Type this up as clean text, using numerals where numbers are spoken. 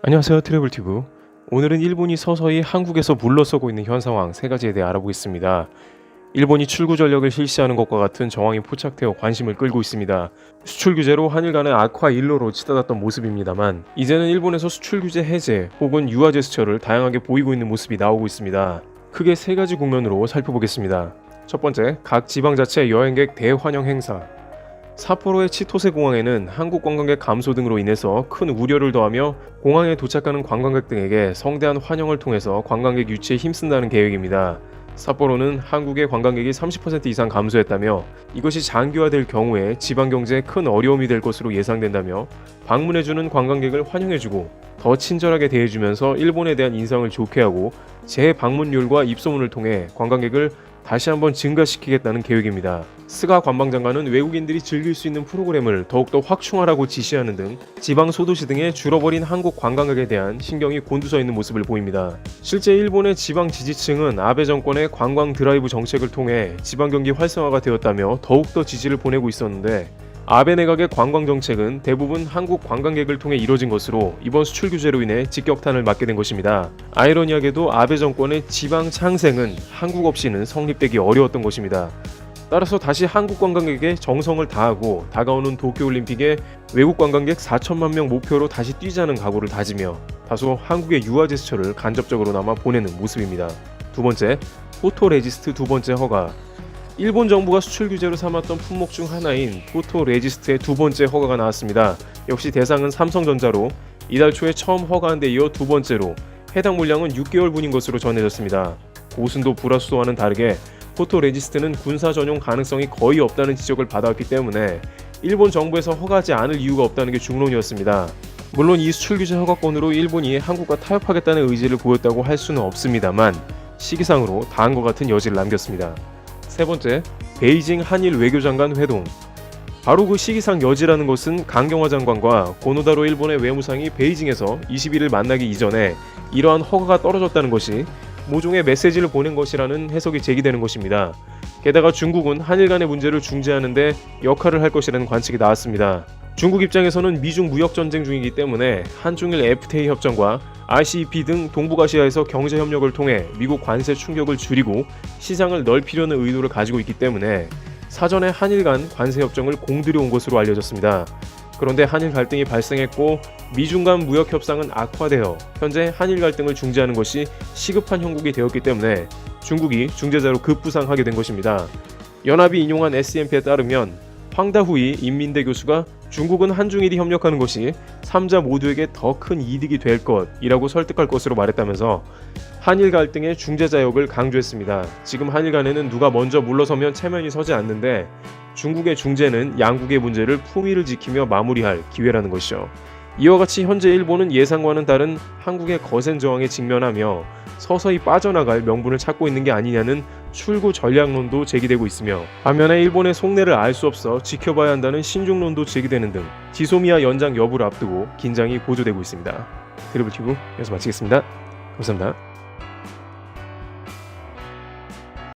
안녕하세요, 트래블튜브. 오늘은 일본이 서서히 한국에서 물러서고 있는 현 상황 3가지에 대해 알아보겠습니다. 일본이 출구 전략을 실시하는 것과 같은 정황이 포착되어 관심을 끌고 있습니다. 수출 규제로 한일 간의 악화 일로로 치닫았던 모습입니다만 이제는 일본에서 수출 규제 해제 혹은 유화 제스처를 다양하게 보이고 있는 모습이 나오고 있습니다. 크게 3가지 국면으로 살펴보겠습니다. 첫 번째, 각 지방자치 여행객 대환영 행사. 삿포로의 치토세 공항에는 한국 관광객 감소 등으로 인해서 큰 우려를 더하며 공항에 도착하는 관광객 등에게 성대한 환영을 통해서 관광객 유치에 힘쓴다는 계획입니다. 삿포로는 한국의 관광객이 30% 이상 감소했다며 이것이 장기화될 경우에 지방경제에 큰 어려움이 될 것으로 예상된다며 방문해주는 관광객을 환영해주고 더 친절하게 대해주면서 일본에 대한 인상을 좋게 하고 재방문율과 입소문을 통해 관광객을 다시 한번 증가시키겠다는 계획입니다. 스가 관방장관은 외국인들이 즐길 수 있는 프로그램을 더욱더 확충하라고 지시하는 등 지방 소도시 등의 줄어버린 한국 관광객에 대한 신경이 곤두서 있는 모습을 보입니다. 실제 일본의 지방 지지층은 아베 정권의 관광 드라이브 정책을 통해 지방 경기 활성화가 되었다며 더욱더 지지를 보내고 있었는데 아베 내각의 관광 정책은 대부분 한국 관광객을 통해 이뤄진 것으로 이번 수출 규제로 인해 직격탄을 맞게 된 것입니다. 아이러니하게도 아베 정권의 지방 창생은 한국 없이는 성립되기 어려웠던 것입니다. 따라서 다시 한국 관광객에 정성을 다하고 다가오는 도쿄올림픽에 외국 관광객 4천만 명 목표로 다시 뛰자는 각오를 다지며 다소 한국의 유화 제스처를 간접적으로나마 보내는 모습입니다. 두 번째, 포토레지스트 두 번째 허가. 일본 정부가 수출 규제로 삼았던 품목 중 하나인 포토레지스트의 두 번째 허가가 나왔습니다. 역시 대상은 삼성전자로 이달 초에 처음 허가한 데 이어 두 번째로 해당 물량은 6개월분인 것으로 전해졌습니다. 고순도 불화수소와는 다르게 포토레지스트는 군사 전용 가능성이 거의 없다는 지적을 받아왔기 때문에 일본 정부에서 허가하지 않을 이유가 없다는 게 중론이었습니다. 물론 이 수출 규제 허가권으로 일본이 한국과 타협하겠다는 의지를 보였다고 할 수는 없습니다만 시기상으로 다한 것 같은 여지를 남겼습니다. 세 번째, 베이징 한일 외교장관 회동. 바로 그 시기상 여지라는 것은 강경화 장관과 고노다로 일본의 외무상이 베이징에서 21일 만나기 이전에 이러한 허가가 떨어졌다는 것이 모종의 메시지를 보낸 것이라는 해석이 제기되는 것입니다. 게다가 중국은 한일 간의 문제를 중재하는 데 역할을 할 것이라는 관측이 나왔습니다. 중국 입장에서는 미중 무역 전쟁 중이기 때문에 한중일 FTA 협정과 RCEP 등 동북아시아에서 경제 협력을 통해 미국 관세 충격을 줄이고 시장을 넓히려는 의도를 가지고 있기 때문에 사전에 한일 간 관세 협정을 공들여 온 것으로 알려졌습니다. 그런데 한일 갈등이 발생했고 미중 간 무역 협상은 악화되어 현재 한일 갈등을 중재하는 것이 시급한 형국이 되었기 때문에 중국이 중재자로 급부상하게 된 것입니다. 연합이 인용한 SNP에 따르면 황다후이 인민대 교수가 중국은 한중일이 협력하는 것이 3자 모두에게 더 큰 이득이 될 것이라고 설득할 것으로 말했다면서 한일 갈등의 중재자 역을 강조했습니다. 지금 한일 간에는 누가 먼저 물러서면 체면이 서지 않는데 중국의 중재는 양국의 문제를 품위를 지키며 마무리할 기회라는 것이죠. 이와 같이 현재 일본은 예상과는 다른 한국의 거센 저항에 직면하며 서서히 빠져나갈 명분을 찾고 있는 게 아니냐는 출구 전략론도 제기되고 있으며 반면에 일본의 속내를 알 수 없어 지켜봐야 한다는 신중론도 제기되는 등 지소미아 연장 여부를 앞두고 긴장이 고조되고 있습니다. 트래블튜브 여기서 마치겠습니다. 감사합니다.